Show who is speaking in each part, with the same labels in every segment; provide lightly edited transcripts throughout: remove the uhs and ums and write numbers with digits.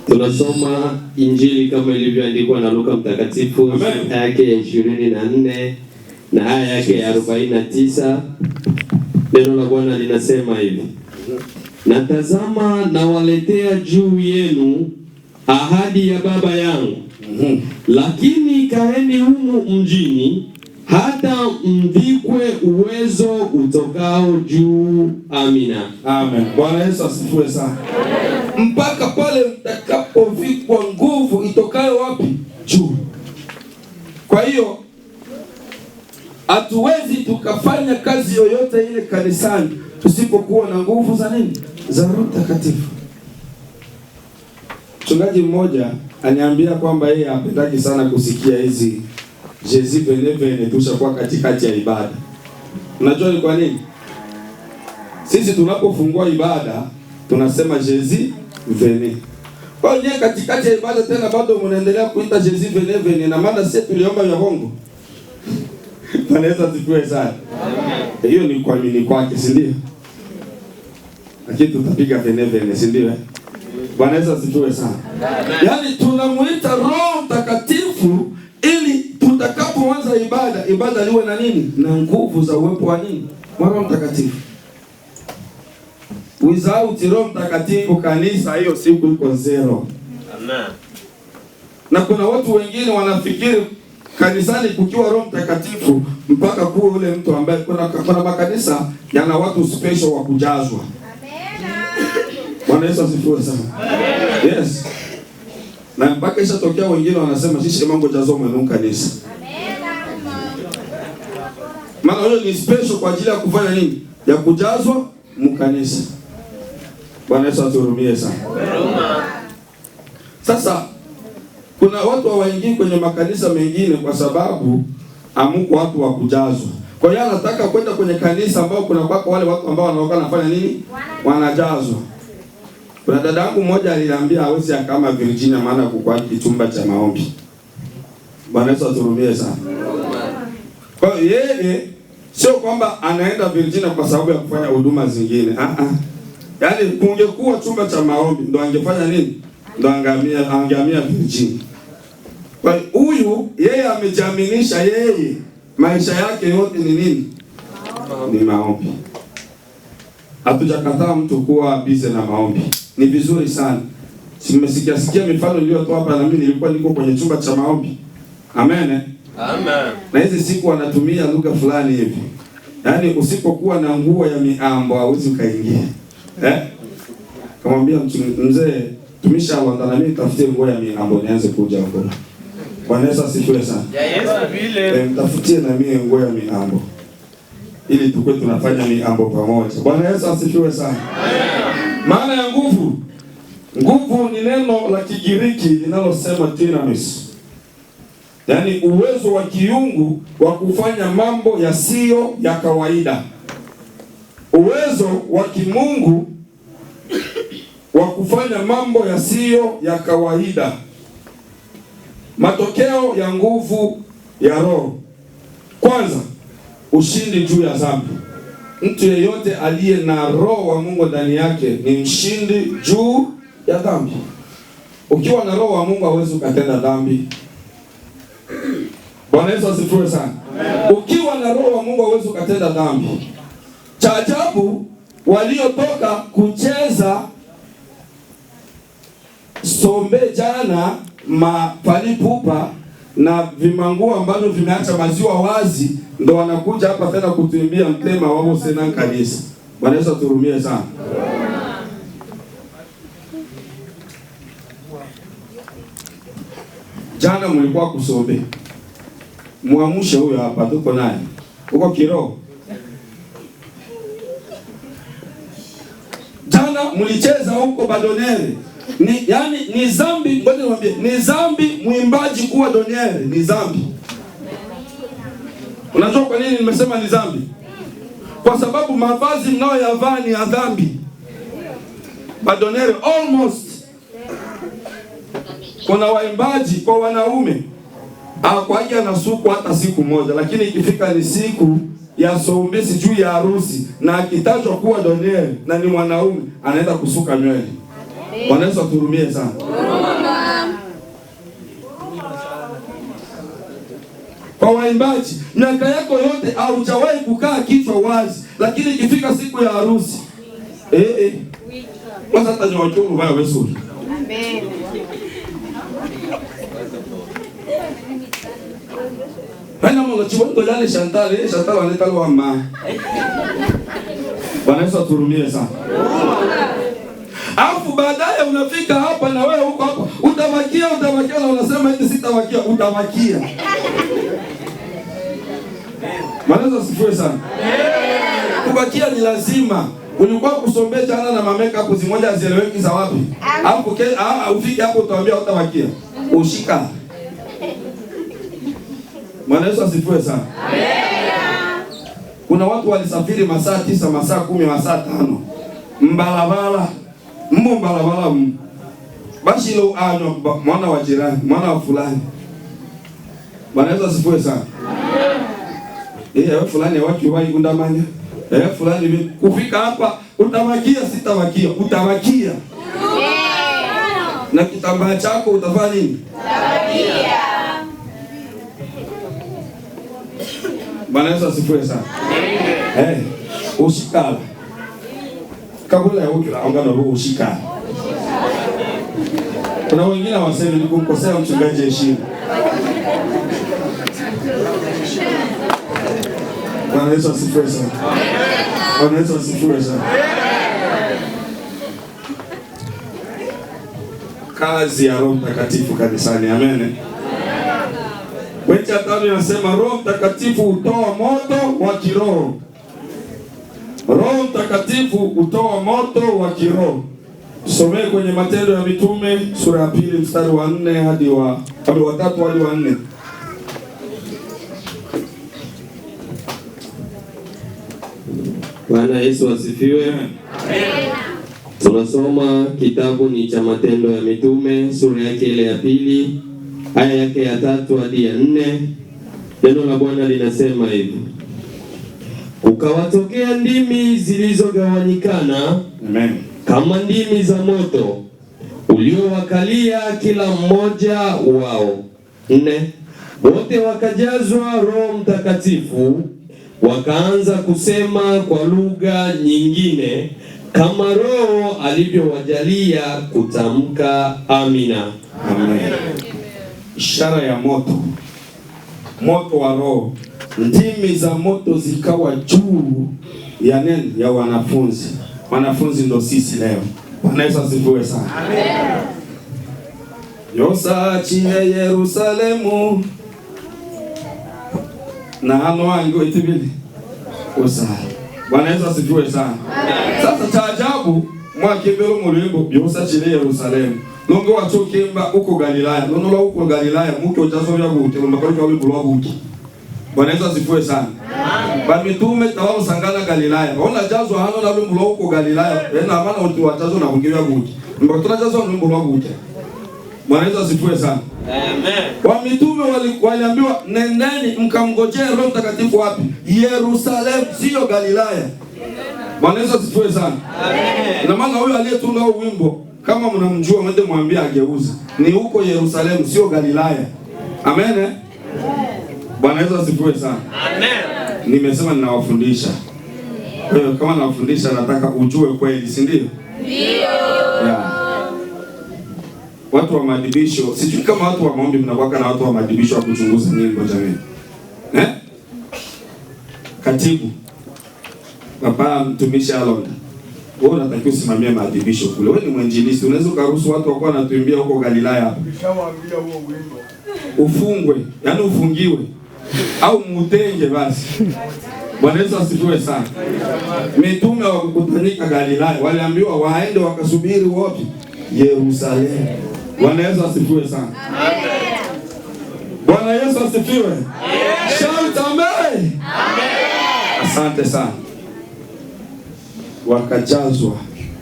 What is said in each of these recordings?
Speaker 1: Tunasoma Injili kama ilivyoandikwa na Luka Mtakatifu aya yake ya 24 na aya yake ya 49. Neno la Bwana linasema hivi: na tazama, nawaletea juu yenu ahadi ya Baba yangu, lakini kaeni humu mjini hata mvikwe uwezo utokao juu. Amina.
Speaker 2: Amen. Bwana Yesu asifiwe sana. Mpaka pale mtakapovikwa nguvu itokayo wapi? Juu. Kwa hiyo hatuwezi tukafanya kazi yoyote ile kanisani tusipokuwa na nguvu za nini? Za Roho Mtakatifu. Mchungaji mmoja aniambia kwamba yeye hapendaki sana kusikia hizi Jésus venez tushakuwa katikati ya ibada. Unajua ni kwa nini? Sisi tunapofungua ibada tunasema Jésus venez. Kwa hiyo katikati ya ibada tena bado mnaendelea kuita Jésus venez na maana sisi tuliomba ya Mungu. Wanaweza zikiwe sana. Hiyo ni kuamini kwake, si ndio? Lakini tutapiga venez, si ndio? Wanaweza zikiwe sana. Yaani tunamuita Roho Mtakatifu ili tutakapoanza ibada liwe na nini? Na nguvu za uwepo wa nini? Wa Roho Mtakatifu. Without Roho Mtakatifu kanisa hiyo siku iko zero. Amen. Na kuna watu wengine wanafikiri kanisani kukiwa Roho Mtakatifu mpaka kuwe ule mtu ambaye kuna makanisa yana watu special wa kujazwa. Amen. Bwana Yesu asifiwe sana. Amen. Yes. Na mpaka ishatokea wengine wanasema sisi mambo jazo mwenye kanisa. Amen. Maana hiyo ni special kwa ajili ya kufanya nini? Ya kujazwa mkanisa. Bwana Yesu atuhurumie sana. Sasa kuna watu hawaingii kwenye makanisa mengine kwa sababu amuko watu wa kujazwa. Kwa hiyo anataka kwenda kwenye kanisa ambao kuna kwako wale watu ambao wanaoka nafanya nini? Wanajazwa. Kuna dada yangu mmoja aliniambia hawezi kama Virginia maana kukua chumba cha maombi. Bwana Yesu atuhurumie sana. Kwa hiyo yeye sio kwamba anaenda Virginia kwa sababu ya kufanya huduma zingine. Yaani kungekuwa chumba cha maombi ndo angefanya nini? Ndo angehamia Virginia. Kwa hiyo huyu yeye amejiaminisha yeye maisha yake yote ni nini? Ni maombi. Hatujakataa mtu kuwa busy na maombi. Ni vizuri sana. Simesikia mifano niliyotoa hapa na mimi nilikuwa niko kwenye chumba cha maombi. Amen. Amen. Na hizi siku wanatumia lugha fulani hivi. Yaani usipokuwa na nguo ya miambo hauwezi kaingia. Kamwambia mzee tumisha wandana mimi tafutie nguo ya miambo nianze kuja huko. Bwana Yesu asifiwe sana. Ya Yesu vile. Mtafutie na mimi nguo ya miambo. Ili tukue tunafanya miambo pamoja. Bwana Yesu asifiwe sana. Amen. Maana ya nguvu. Nguvu ni neno la Kigiriki linalosema dynamis. Yaani uwezo wa kiungu wa kufanya mambo yasiyo ya kawaida. Uwezo wa kimungu wa kufanya mambo yasiyo ya kawaida. Matokeo ya nguvu ya Roho. Kwanza, ushindi juu ya dhambi. Mtu yeyote aliye na Roho wa Mungu ndani yake ni mshindi juu ya dhambi. Ukiwa na Roho wa Mungu hauwezi ukatenda dhambi. Bwana Yesu asifiwe sana. Ukiwa na Roho wa Mungu hauwezi ukatenda dhambi. Cha ajabu waliotoka kucheza sombe jana mapalipupa na vimanguo ambavyo vimeacha maziwa wazi ndo wanakuja hapa tena kutuimbia mtema wao sena kanisa. Bwana Yesu aturumie sana. Jana mlikuwa kusombe. Muamshe huyo hapa tuko naye. Uko kiroho. Jana mlicheza huko Badonere. Ni zambi, ngoja niwaambie, ni zambi mwimbaji kuwa Doniere, ni zambi. Unajua kwa nini nimesema ni zambi? Kwa sababu mavazi mnayoyavaa ni ya dhambi. Badonere almost. Kuna waimbaji kwa wanaume hawakwaje anasukwa hata siku moja, lakini ikifika ni siku ya sombesi juu ya harusi na akitajwa kuwa Doniere na ni mwanaume anaenda kusuka nywele. Bwana Yesu atuhurumie sana. Kwa waimbaji, miaka yako yote haujawahi kukaa kichwa wazi, lakini ikifika siku ya harusi kwanza hata nyawachungu baya wesuri. Amen. Bana mwana chiwango lale Chantal wanetalo wa ma. Bwana Yesu aturumie sana. Alafu baadaye unafika hapa na wewe huko hapa, utabakia na unasema eti sitabakia, utabakia. Bwana Yesu asifiwe sana. Kubakia ni lazima. Ulikuwa kusombea jana na mameka hapo zimoja zieleweki za wapi? Hapo ufike hapo utaambia utabakia. Ushika. Bwana Yesu asifiwe sana. Kuna watu walisafiri masaa 9, masaa 10, masaa 5. Mbalabala. Bashi lo mwana wa jirani, mwana wa fulani. Bwana Yesu asifiwe sana. Fulani watu waigundamanya. Fulani kufika hapa utabakia sitabakia, utabakia. Na kitambaa chako utafanya nini? Utabakia. Bwana Yesu asifiwe sana. Ushikala. Kabla ya ukila ongana roho ushikala. Kuna wengine wasema ni kumkosea mchungaji heshima. Bwana Yesu asifiwe sana. Bwana Yesu asifiwe sana. Kazi ya Roho Mtakatifu kanisani. Amen. Weti atano inasema Roho Mtakatifu hutoa moto wa kiroho. Roho Mtakatifu hutoa moto wa kiroho. Tusomee kwenye Matendo ya Mitume sura ya 2 mstari wa 4 hadi wa 3 hadi wa 4.
Speaker 1: Bwana Yesu asifiwe. Amen. Tunasoma kitabu ni cha Matendo ya Mitume sura yake ile ya 2 aya yake ya 3 hadi ya 4. Neno la Bwana linasema hivi: ukawatokea ndimi zilizogawanyikana, amen, kama ndimi za moto uliowakalia kila mmoja wao. 4. Wote wakajazwa Roho Mtakatifu, wakaanza kusema kwa lugha nyingine kama Roho alivyowajalia kutamka. Amina.
Speaker 2: Amen. Ishara ya moto. Moto wa Roho. Ndimi za moto zikawa juu ya neno ya wanafunzi. Wanafunzi ndo sisi leo. Bwana Yesu asifiwe sana. Amen. Yosachie Yerusalemu na hano wangu itibili usa. Bwana Yesu asifiwe sana. Amen. Sasa cha ajabu mwakibelo mulimbo yosachie Yerusalemu. Longo watokemba uko Galilaya. Lono la uko Galilaya muke ujazo ya gute mbakari kwa bulwa gute. Bwana Yesu asifiwe sana. Amen. Ba mitume tawa sangana Galilaya. Ona jazo hano na bulwa uko Galilaya. Na maana watu wajazo na bungewa gute. Mbakari tunajazo na bulwa gute. Bwana Yesu asifiwe sana. Amen. Wa mitume waliambiwa nendeni mkamngojee Roho Mtakatifu wapi? Yerusalemu, sio Galilaya. Bwana Yesu asifiwe sana. Amen. Na maana huyo aliyetunga huo wimbo kama mnamjua mwende mwambie ageuza. Ni huko Yerusalemu, sio Galilaya. Amen. Bwana Yesu asifiwe sana. Amen. Nimesema ninawafundisha. Kwa hiyo kama nawafundisha nataka ujue kweli, si ndio? Ndio. Yeah. Watu wa madibisho, sijui kama watu wa maombi mnakuwa na watu wa madibisho wa kuchunguza nyimbo jamani. Katibu Papa mtumishi Alonda, wewe unatakiwa usimamie madibisho kule. Wewe ni mwinjilisti, unaweza kuruhusu watu wako wanatuimbia huko Galilaya hapa. Nishawaambia huo wimbo. Ufungwe, yani ufungiwe au mutenge basi. Bwana Yesu asifiwe sana. Mitume wakukutanika Galilaya, waliambiwa waende wakasubiri wapi? Yerusalemu. Bwana Yesu asifiwe sana. Amen. Bwana Yesu asifiwe. Amen. Shout amen. Amen. Asante sana. Wakajazwa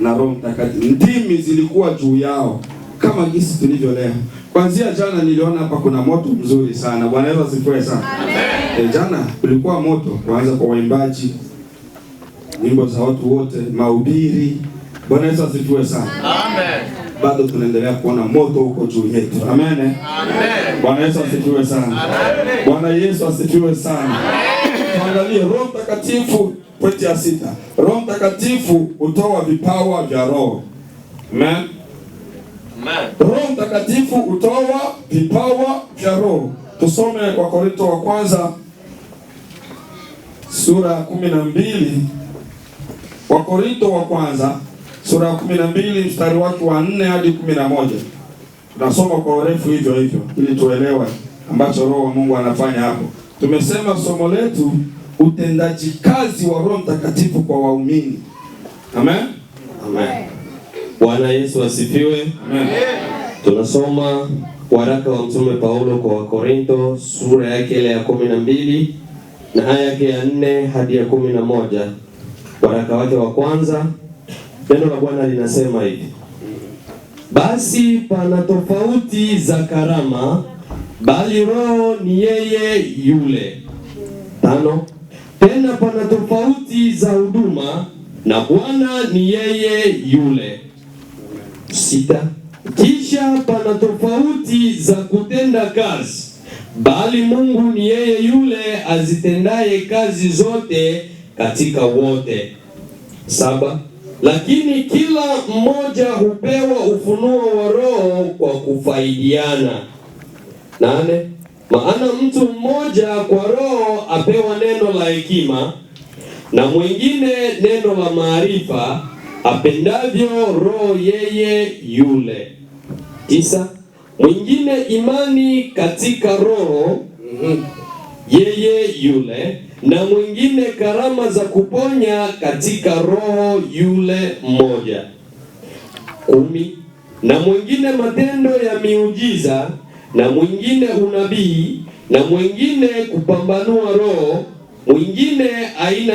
Speaker 2: na Roho Mtakatifu. Ndimi zilikuwa juu yao kama gisi tulivyo leo. Kuanzia jana niliona hapa kuna moto mzuri sana. Bwana Yesu asifiwe sana. Amen. Jana kulikuwa moto, kuanza kwa waimbaji, nyimbo za watu wote, mahubiri. Bwana Yesu asifiwe sana. Amen. bado tunaendelea kuona moto huko juu yetu. Amen. Amen. Bwana Yesu asifiwe sana. Amen. Bwana Yesu asifiwe sana. Tuangalie Roho Mtakatifu, pointi ya 6. Roho Mtakatifu hutoa vipawa vya Roho. Amen. Amen. Roho Mtakatifu hutoa vipawa vya Roho. Tusome Wakorintho wa kwanza sura ya 12. Wakorintho wa kwanza sura ya 12 mstari wake wa 4 hadi 11. Tunasoma kwa urefu hivyo hivyo ili tuelewe ambacho Roho wa Mungu anafanya hapo. Tumesema somo letu utendaji kazi wa Roho Mtakatifu kwa waumini. Amen.
Speaker 1: Amen. Bwana Yesu asifiwe.
Speaker 2: Amen.
Speaker 1: Tunasoma waraka wa Mtume Paulo kwa Wakorintho sura yake ile ya 12 na aya yake ya 4 hadi ya 11. Waraka wake wa kwanza, neno la Bwana linasema hivi: basi pana tofauti za karama, bali Roho ni yeye yule. 5, tena pana tofauti za huduma, na Bwana ni yeye yule. 6, kisha pana tofauti za kutenda kazi, bali Mungu ni yeye yule azitendaye kazi zote katika wote. 7, lakini kila mmoja hupewa ufunuo wa Roho kwa kufaidiana. 8, maana mtu mmoja kwa Roho apewa neno la hekima, na mwingine neno la maarifa, apendavyo Roho yeye yule. 9, mwingine imani katika Roho yeye yule, na mwingine karama za kuponya katika Roho yule mmoja. 10, na mwingine matendo ya miujiza, na mwingine unabii, na mwingine kupambanua roho, mwingine aina